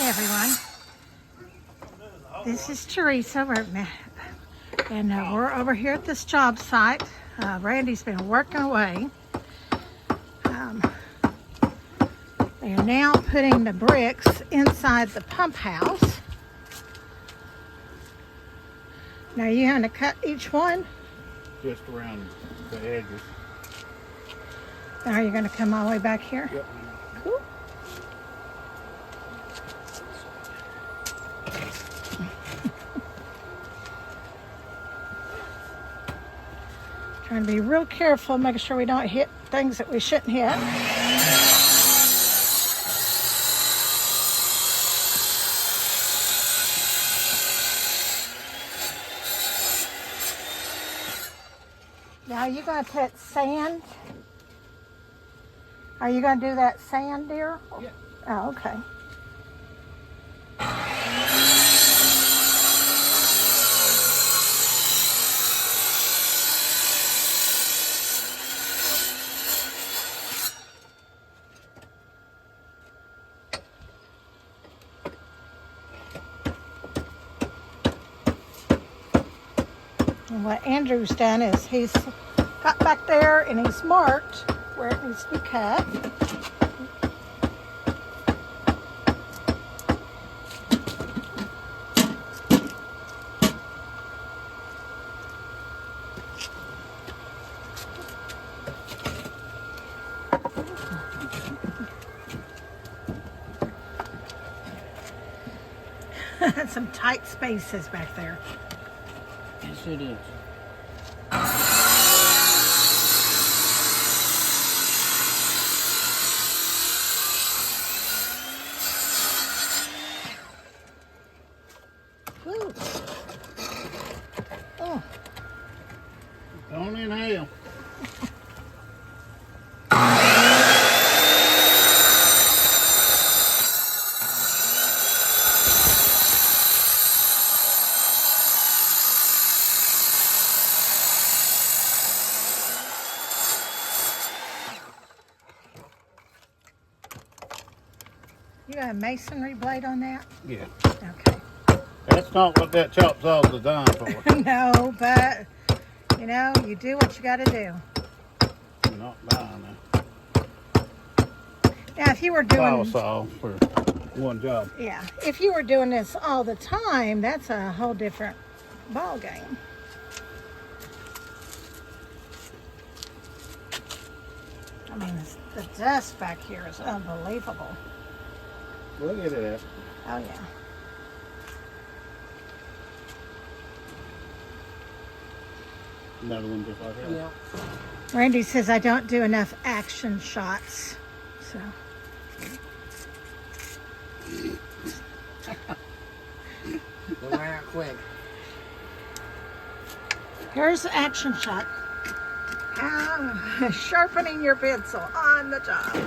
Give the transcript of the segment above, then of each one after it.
Everyone, this is Teresa, we're over here at this job site. Randy's been working away. They are now putting the bricks inside the pump house. Now you're going to cut each one? Just around the edges. Now are you going to come all the way back here? Yep. Cool. Trying to be real careful, making sure we don't hit things that we shouldn't hit. Now, are you going to put sand? Are you going to do that sand, dear? Yeah. Oh, okay. And what Andrew's done is he's got back there and he's marked where it needs to be cut. Some tight spaces back there. Yes, it is. Woo. Oh. Don't inhale. You got a masonry blade on that? Yeah. Okay. That's not what that chop saw is designed for. No, but you know, you do what you got to do. You're not buying that. Now, if you were doing Saw saw for one job. yeah, if you were doing this all the time, that's a whole different ball game. I mean, the dust back here is unbelievable. Look at it. Oh yeah. Another one just like that. Yeah. Randy says I don't do enough action shots, so. Go right quick. Here's the action shot. Sharpening your pencil on the job.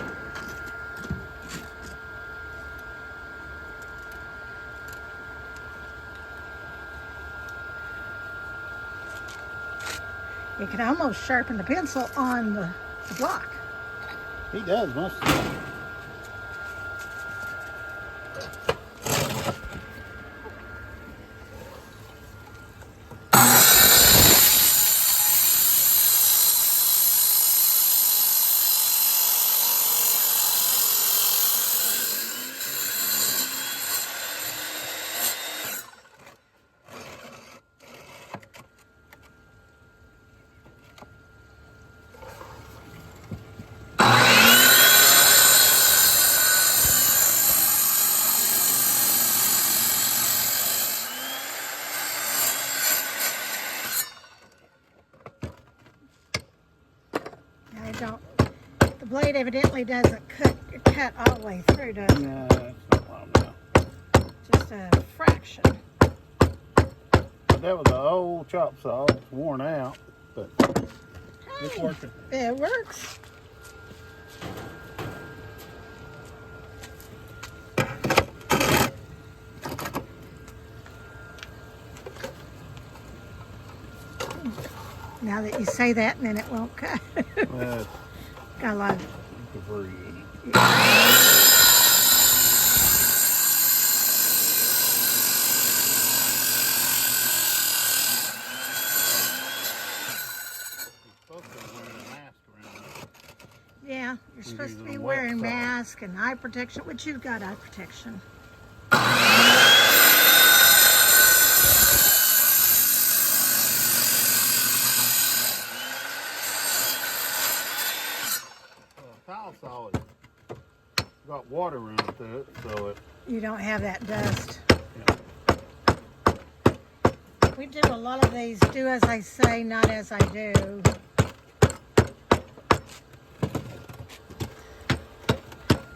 You can almost sharpen the pencil on the block. He does most of it. The blade evidently doesn't cut all the way through, does it? No, that's no problem now. Just a fraction. That was an old chop saw. It's worn out, but it's working. It works. Now that you say that, and then it won't cut. Well, Got a lot of... debris in it. mask and eye protection, which you've got eye protection. Tile saw has got water running through it, so it. You don't have that dust. Yeah. We do a lot of these, do as I say, not as I do.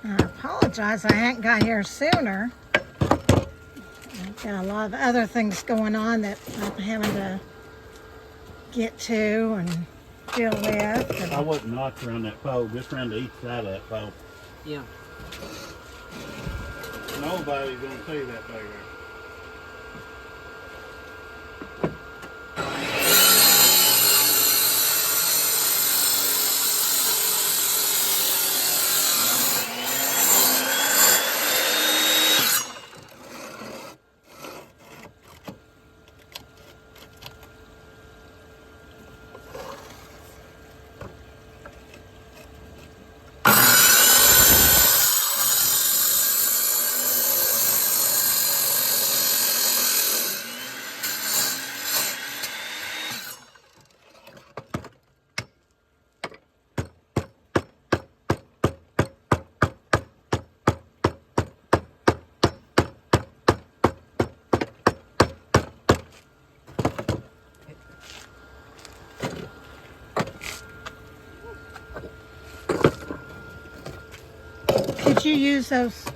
I apologize, I hadn't got here sooner. I've got a lot of other things going on that I'm having to get to and deal with. I wouldn't notch around that pole, just around the each side of that pole. Yeah. Nobody's gonna see that back there. Did you use those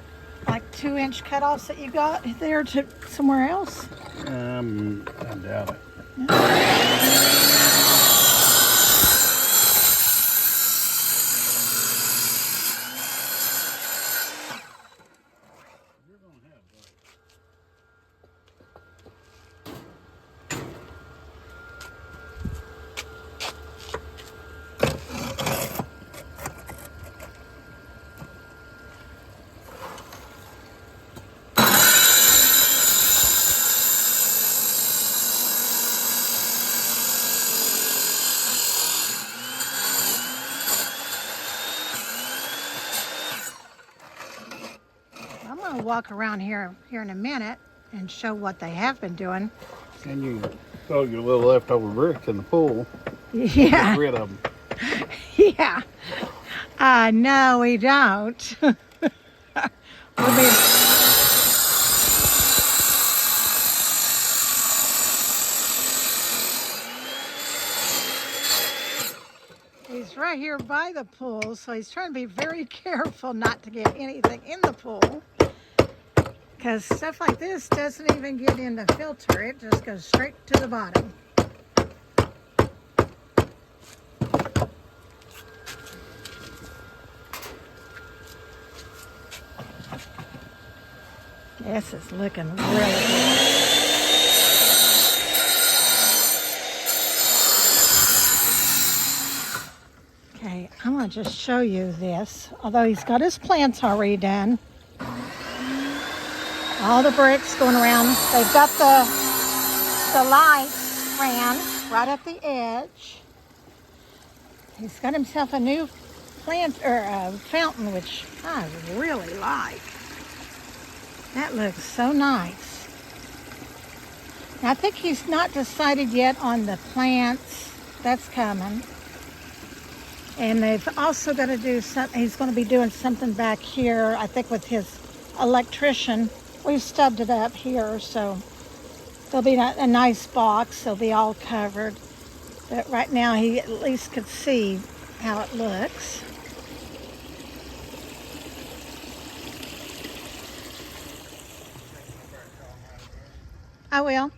like 2-inch cutoffs that you got there to somewhere else? I doubt it. You're gonna have those. I'm going to walk around here in a minute and show what they have been doing. And you throw your little leftover bricks in the pool. Yeah. Get rid of them. Yeah. No, we don't. We'll be... He's right here by the pool, so he's trying to be very careful not to get anything in the pool. Because stuff like this doesn't even get in the filter. It just goes straight to the bottom. This is looking really good. Okay, I'm going to just show you this. Although he's got his plants already done. All the bricks going around. They've got the lights ran right at the edge. He's got himself a new plant or fountain, which I really like. That looks so nice. Now, I think he's not decided yet on the plants. That's coming. And they've also got to do something. He's going to be doing something back here, I think, with his electrician. We've stubbed it up here, so there'll be a nice box. They'll be all covered. But right now, he at least could see how it looks. I will.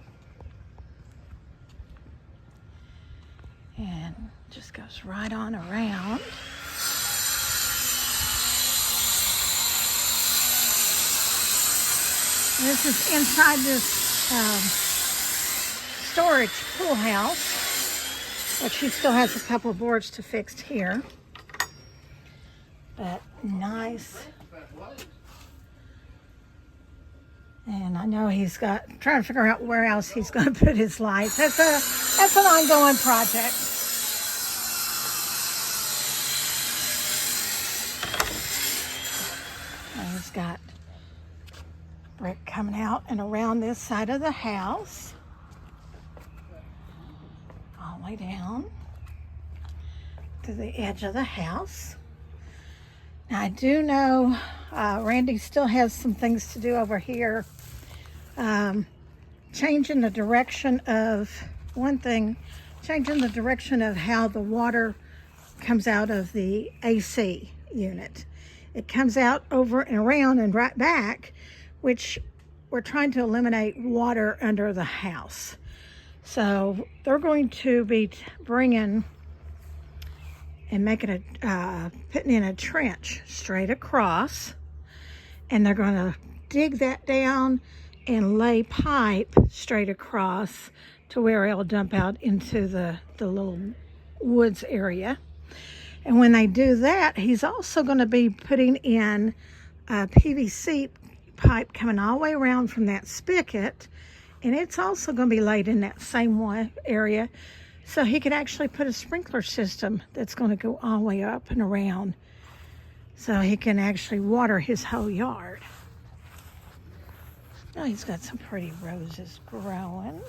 And just goes right on around. This is inside this storage pool house, which he still has a couple of boards to fix here. But nice. And I know he's trying to figure out where else he's going to put his lights. That's an ongoing project. brick coming out and around this side of the house. All the way down to the edge of the house. Now I do know Randy still has some things to do over here. Changing the direction of changing the direction of how the water comes out of the AC unit. It comes out over and around and right back, which we're trying to eliminate water under the house. So they're going to be bringing and making putting in a trench straight across, and they're going to dig that down and lay pipe straight across to where it'll dump out into the little woods area. And when they do that, he's also going to be putting in a PVC pipe coming all the way around from that spigot, and it's also going to be laid in that same area, so he could actually put a sprinkler system that's going to go all the way up and around, so he can actually water his whole yard. Oh, he's got some pretty roses growing.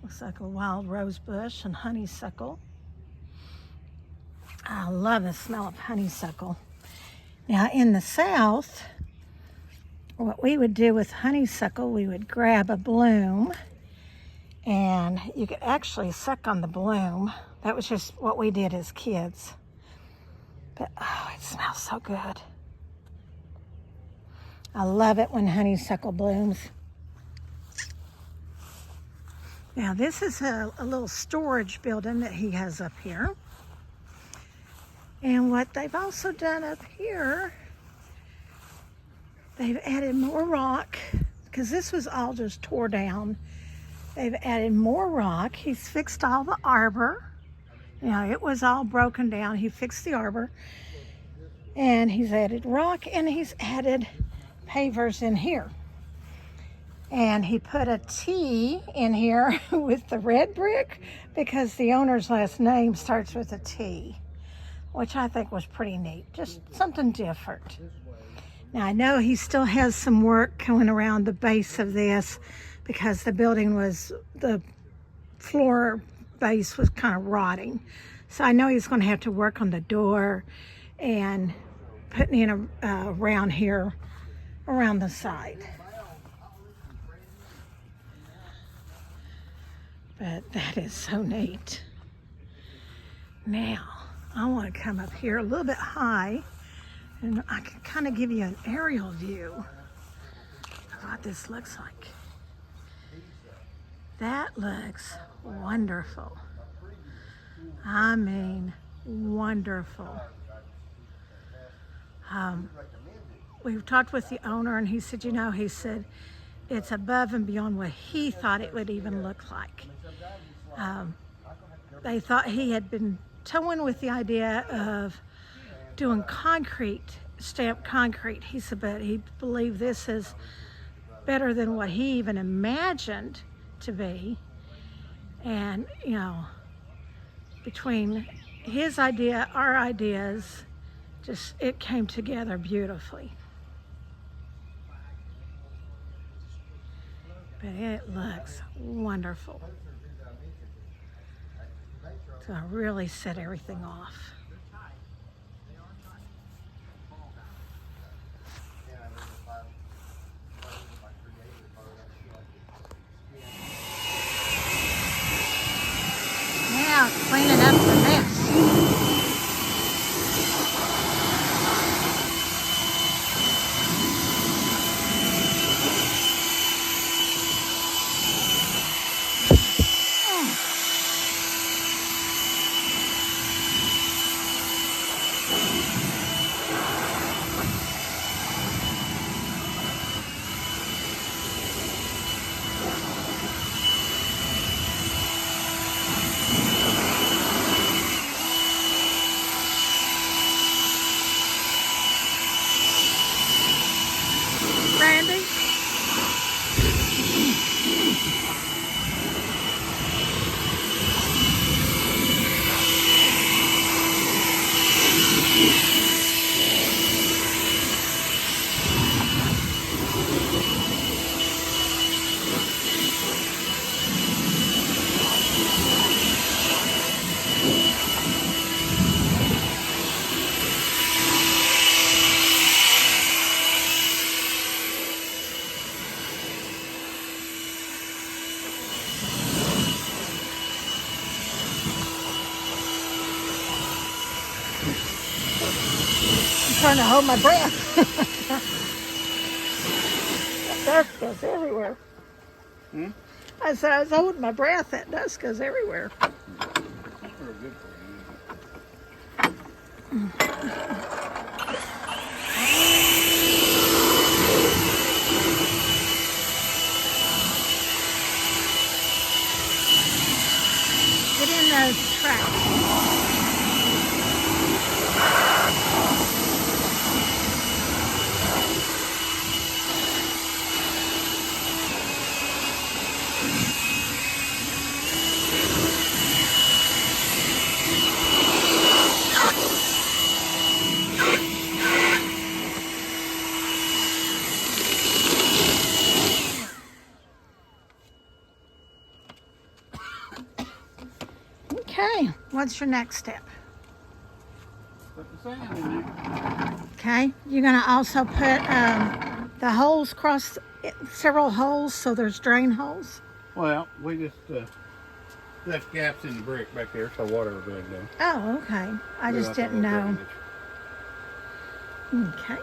Looks like a wild rose bush and honeysuckle. I love the smell of honeysuckle. Now in the South, what we would do with honeysuckle, we would grab a bloom and you could actually suck on the bloom. That was just what we did as kids. But oh, it smells so good. I love it when honeysuckle blooms. Now this is a little storage building that he has up here. And what they've also done up here, they've added more rock, because this was all just tore down. They've added more rock. He's fixed all the arbor. You know, it was all broken down. He fixed the arbor. And he's added rock, and he's added pavers in here. And he put a T in here with the red brick, because the owner's last name starts with a T, which I think was pretty neat. Just something different. Now I know he still has some work going around the base of this, because the floor base was kind of rotting. So I know he's going to have to work on the door and putting in around here, around the side. But that is so neat. Now, I want to come up here a little bit high, and I can kind of give you an aerial view of what this looks like. That looks wonderful. I mean, wonderful. We've talked with the owner, and he said, it's above and beyond what he thought it would even look like. They thought he had been toying with the idea of doing stamped concrete. He said, but he believed this is better than what he even imagined to be. And, between his idea, our ideas, it came together beautifully. But it looks wonderful. So I really set everything off. Now cleaning up the mess. trying to hold my breath. That dust goes everywhere. Hmm? I said I was holding my breath. That dust goes everywhere. Very good for you. Get in those tracks. Okay, what's your next step? Put the sand in there. Okay, you're gonna also put the holes across several holes, so there's drain holes. Well, we just left gaps in the brick back there so water will go down. Oh, okay. I just didn't know. Okay.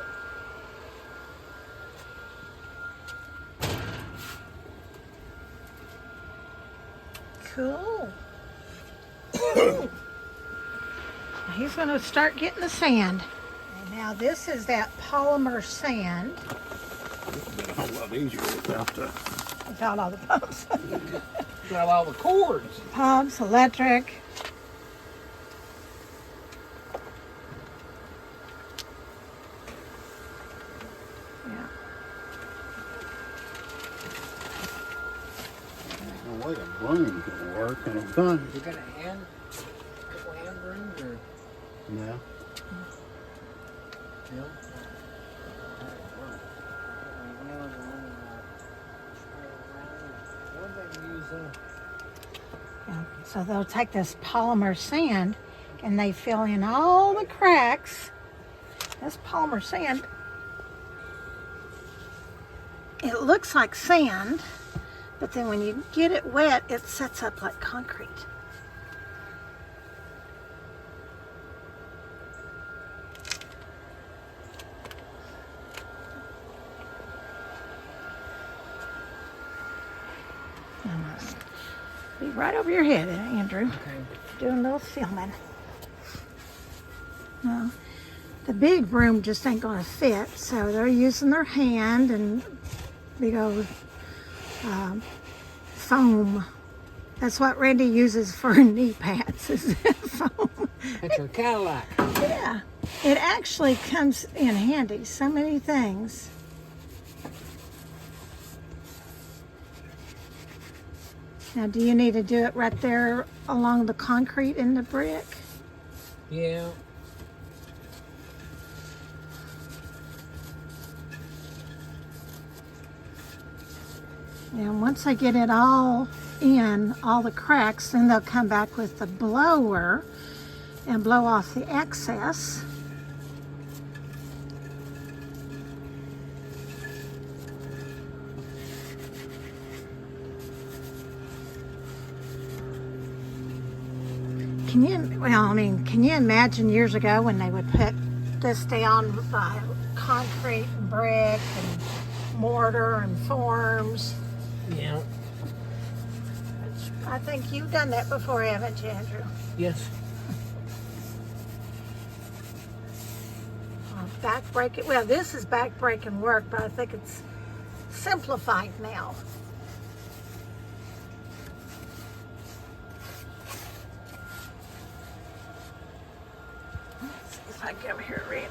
Cool. He's going to start getting the sand. And now this is that polymer sand This has been a whole lot easier without all the pumps. Got all the cords. Pumps, electric. Yeah. No way a broom can work and it's done. You got a couple hand brooms or No. no? Yeah. So they'll take this polymer sand and they fill in all the cracks. This polymer sand, it looks like sand, but then when you get it wet, it sets up like concrete. I must be right over your head, Andrew. Okay. Doing a little filming. Well, the big broom just ain't gonna fit, so they're using their hand and big old foam. That's what Randy uses for knee pads, is foam. That's her Cadillac. Yeah, it actually comes in handy, so many things. Now, do you need to do it right there along the concrete in the brick? Yeah. And once they get it all in, all the cracks, then they'll come back with the blower and blow off the excess. Can you imagine years ago when they would put this down by concrete and brick and mortar and forms? Yeah. I think you've done that before, haven't you, Andrew? Yes. Back-breaking, well, this is back-breaking work, but I think it's simplified now. Let's see if I can get over here and read.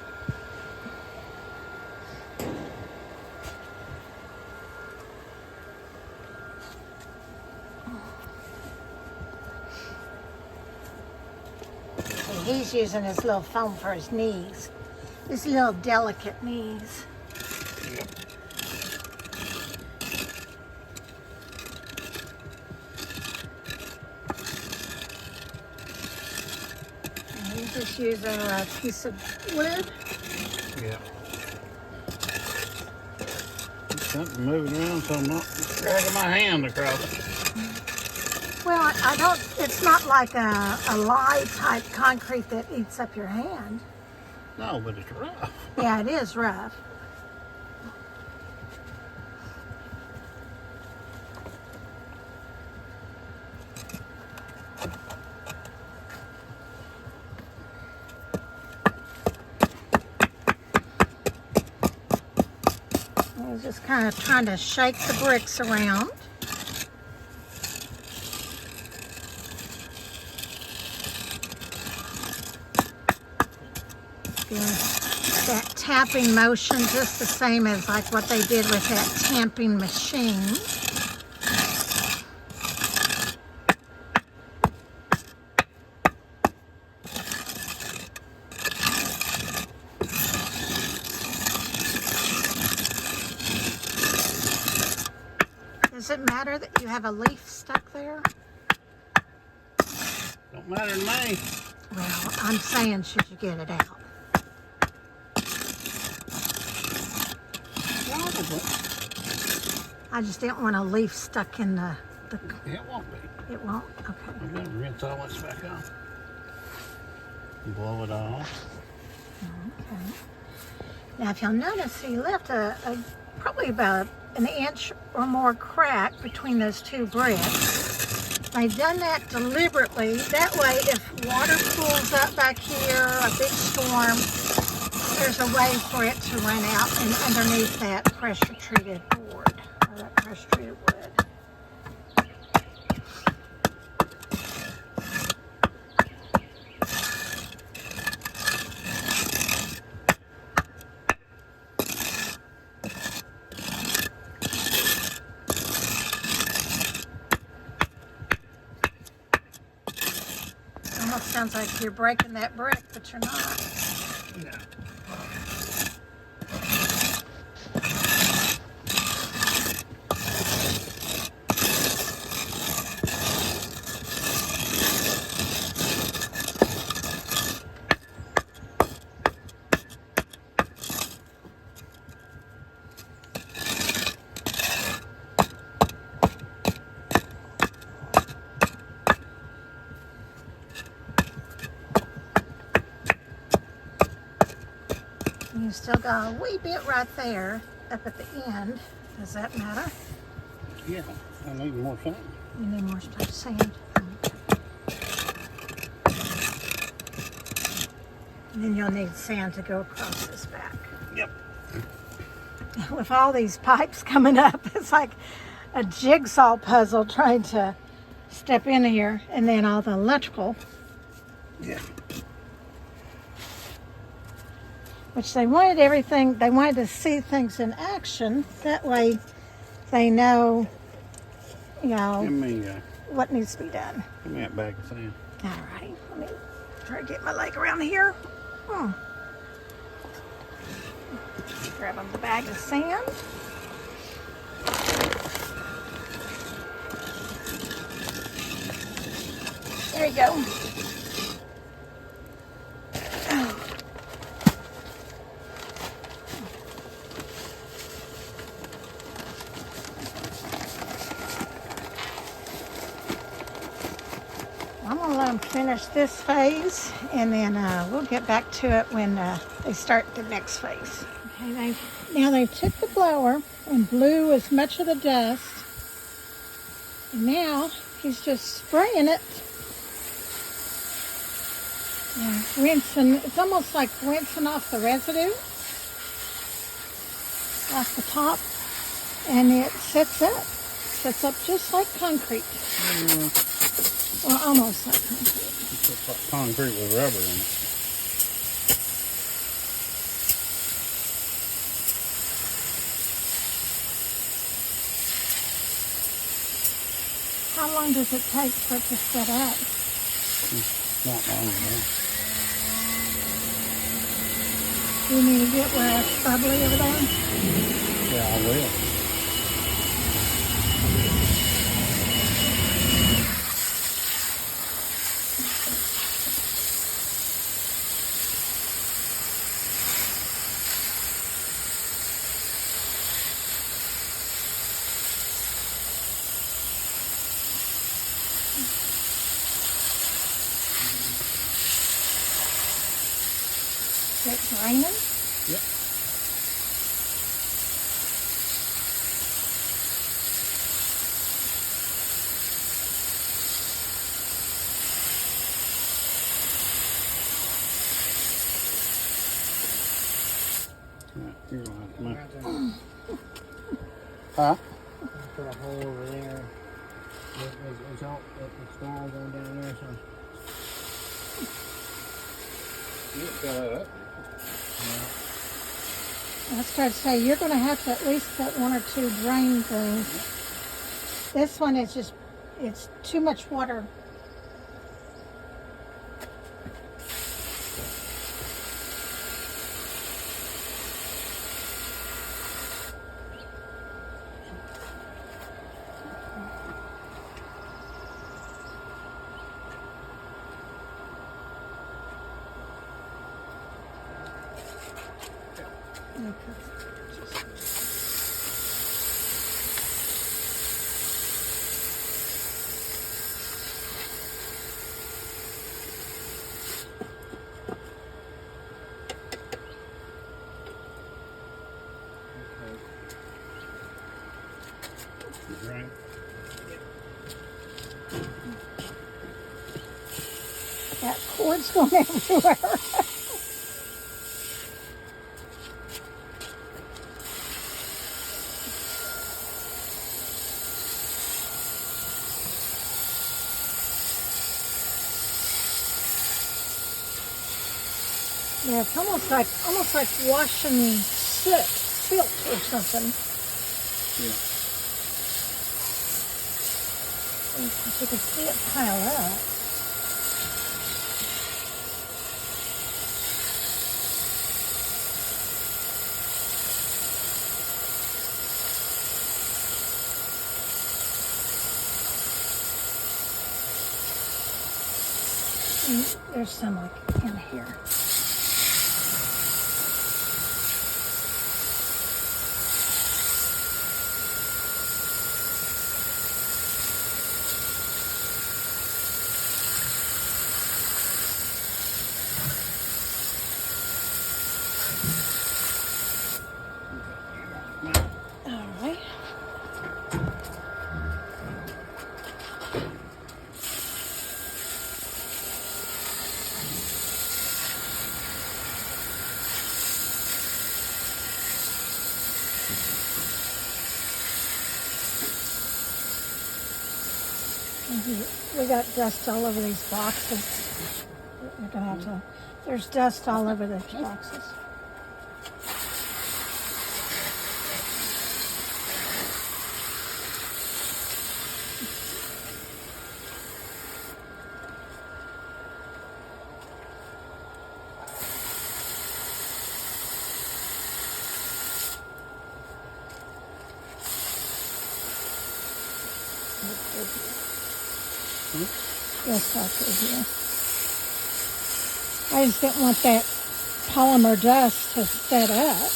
And he's using his little foam for his knees. His little delicate knees. And he's just using a piece of wood. Yeah. Something moving around so I'm not dragging my hand across it. Well, I don't, it's not like a lye type concrete that eats up your hand. No, but it's rough. Yeah, it is rough. We're just kind of trying to shake the bricks around. Doing that tapping motion just the same as like what they did with that tamping machine. Does it matter that you have a leaf stuck there? Don't matter to me. Well, I'm saying should you get it out? Probably. I just didn't want a leaf stuck in the It won't be. it won't? Okay. I'm going to rinse all this back off. Blow it off. Okay. Now, if you'll notice, he left a probably about an inch or more crack between those two bricks. I've done that deliberately. That way, if water pools up back here, a big storm, there's a way for it to run out and underneath that pressure-treated board, or that pressure-treated wood. Almost sounds like you're breaking that brick, but you're not. No. You still got a wee bit right there up at the end. Does that matter? Yeah, I need more sand. You need more stuff sand. And then you'll need sand to go across this back. Yep. With all these pipes coming up, it's like a jigsaw puzzle trying to step in here, and then all the electrical, Yeah. which they wanted everything, they wanted to see things in action. That way they know, you know, Give me, what needs to be done. give me that bag of sand. All right, let me try to get my leg around here. Grabbing the bag of sand. There you go. I'm gonna let them finish this phase, and then we'll get back to it when they start the next phase. Okay, now they took the blower and blew as much of the dust, and now he's just spraying it, rinsing. It's almost like rinsing off the residue off the top, and it sets up just like concrete. Well, almost like concrete. It's like concrete with rubber in it. How long does it take for it to set up? Not long enough. Do you need to get where it's bubbly over there? Yeah, I will. Is it raining? Yep. Yeah, you're gonna have to move. Huh? Put a hole over there. It's all it's all going down there. So You can fill that up. I was trying to say, you're going to have to at least put one or two drain things. This one is just, it's too much water. Right. That cord's going everywhere. Yeah, it's almost like washing silt or something. Yeah. You can see it pile up. And there's some like in here. All right. We got dust all over these boxes. We're gonna have to. There's dust all over these boxes. Yes, up through here. I just didn't want that polymer dust to set up.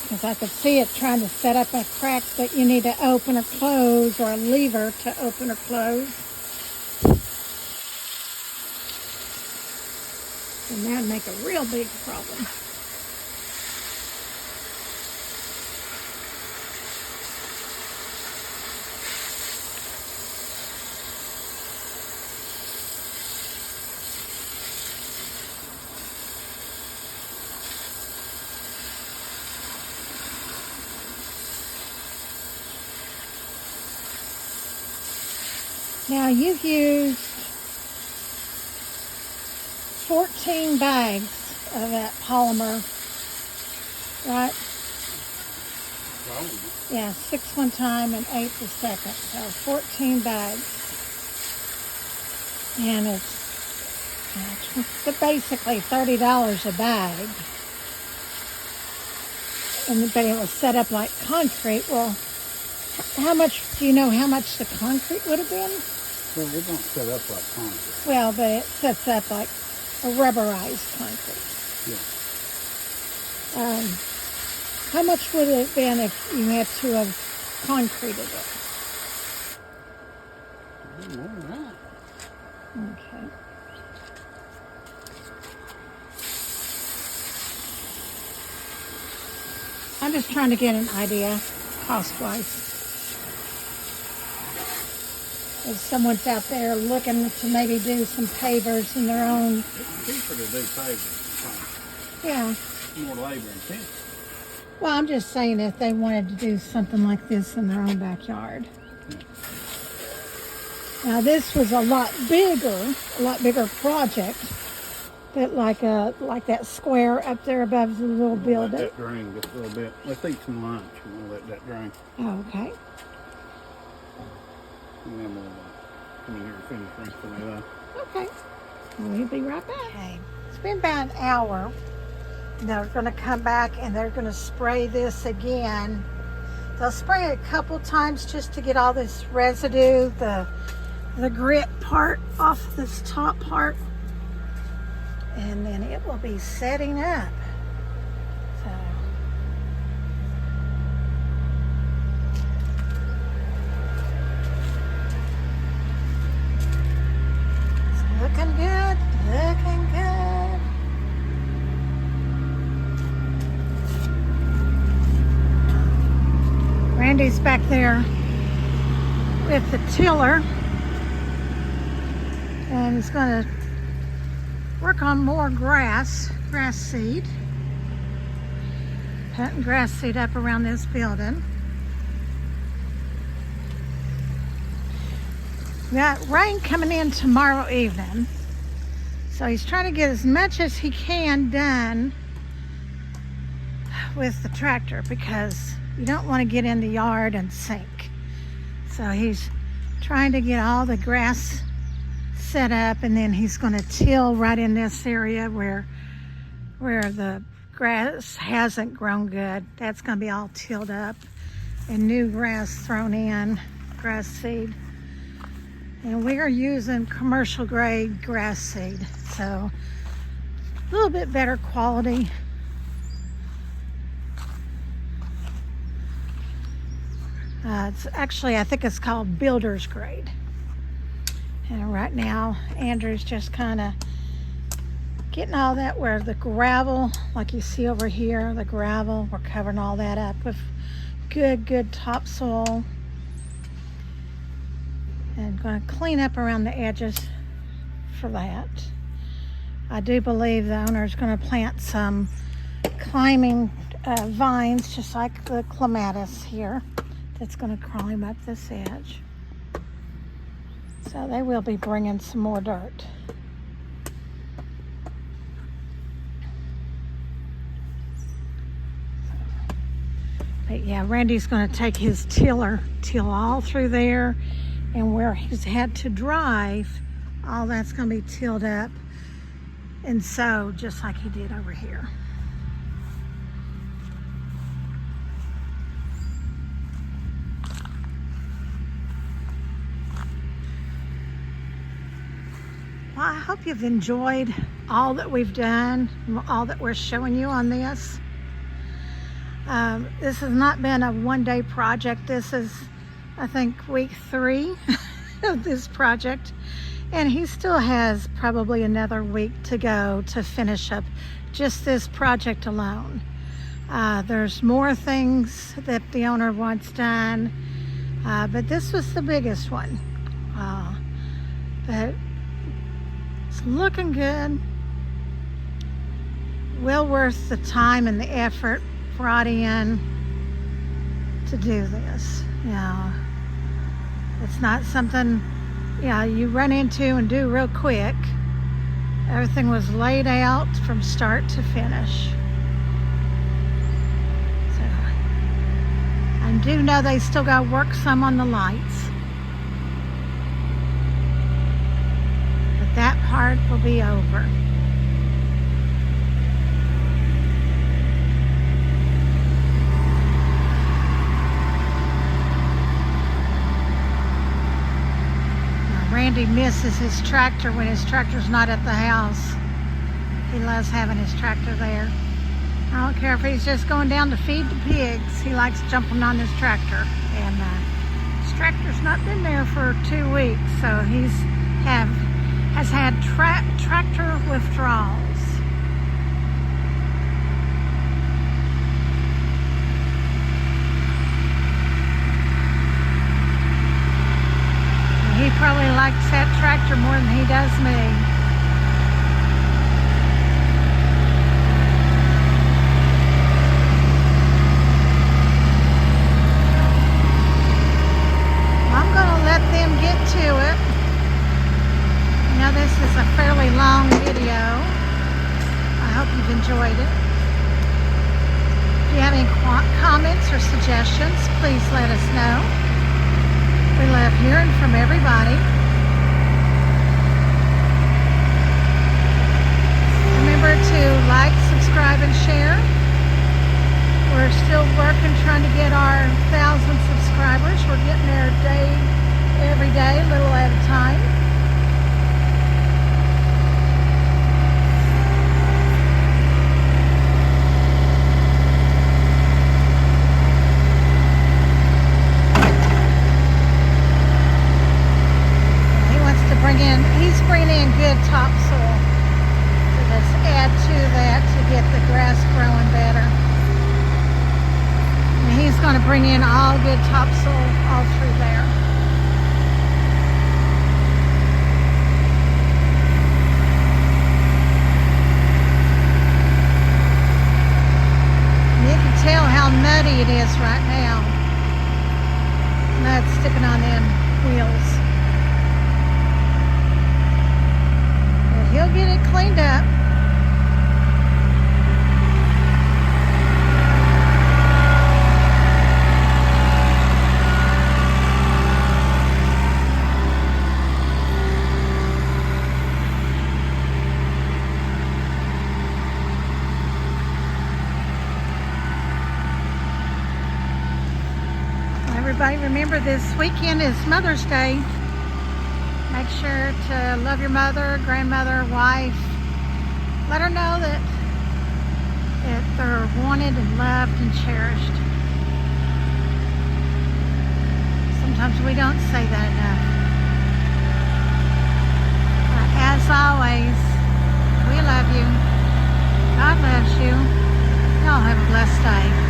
Because I could see it trying to set up a crack that you need to open or close, or a lever to open or close. And that'd make a real big problem. Now you've used 14 bags of that polymer, right? Yeah, 6 one time and 8 the second, so 14 bags. And it's basically $30 a bag. But it was set up like concrete. Well, how much, do you know how much the concrete would have been? Well, it don't set up like concrete. Well, but it sets up like a rubberized concrete. Yeah. How much would it have been if you had to have concreted it? More than that. Okay. I'm just trying to get an idea, cost-wise. If someone's out there looking to maybe do some pavers in their own. It's cheaper to do pavers. Yeah. More labor intensive. Well, I'm just saying if they wanted to do something like this in their own backyard. Now this was a lot bigger project. That like that square up there above the little building. Let that drain just a little bit. Let's eat some lunch and we'll let that drain. Oh, okay. And then we'll come in here and finish rinsing it up. Okay. We'll be right back. Okay. It's been about an hour. They're going to come back and they're going to spray this again. They'll spray it a couple times just to get all this residue, the grit part off this top part. And then it will be setting up. So. It's looking good, looking good. Randy's back there with the tiller. And he's going to work on more grass seed. Putting grass seed up around this building. We got rain coming in tomorrow evening. So he's trying to get as much as he can done with the tractor because you don't want to get in the yard and sink. So he's trying to get all the grass set up, and then he's going to till right in this area where the grass hasn't grown good. That's going to be all tilled up and new grass thrown in, grass seed. And we are using commercial grade grass seed, so a little bit better quality. It's actually, I think it's called builder's grade. And right now, Andrew's just kind of getting all that where the gravel, like you see over here, the gravel, we're covering all that up with good topsoil. And going to clean up around the edges for that. I do believe the owner is going to plant some climbing vines, just like the clematis here, that's going to climb up this edge. So they will be bringing some more dirt. But yeah, Randy's going to take his tiller, till all through there, and where he's had to drive, all that's going to be tilled up and sowed just like he did over here. Well, I hope you've enjoyed all that we've done, all that we're showing you on this. This has not been a one-day project. This is, I think, week 3 of this project. And he still has probably another week to go to finish up just this project alone. There's more things that the owner wants done, but this was the biggest one. But it's looking good. Well worth the time and the effort brought in to do this. You know, it's not something you run into and do real quick. Everything was laid out from start to finish. So I do know they still got to work some on the lights. But that part will be over. Randy misses his tractor when his tractor's not at the house. He loves having his tractor there. I don't care if he's just going down to feed the pigs. He likes jumping on this tractor. And this tractor's not been there for 2 weeks, so has had tractor withdrawals. He probably likes that tractor more than he does me. I'm gonna let them get to it. Now this is a fairly long video. I hope you've enjoyed it. If you have any comments or suggestions, please let us know. We love hearing from everybody. Remember to like, subscribe, and share. We're still working, trying to get our 1,000 subscribers. We're getting there every day, a little at a time. He's bringing in good topsoil to just add to that to get the grass growing better. And he's going to bring in all good topsoil all through there. And you can tell how muddy it is right now. Mud sticking on them wheels. He'll get it cleaned up. Everybody remember this weekend is Mother's Day. Make sure to love your mother, grandmother, wife. Let her know that they're wanted and loved and cherished. Sometimes we don't say that enough. As always, we love you. God loves you. Y'all have a blessed day.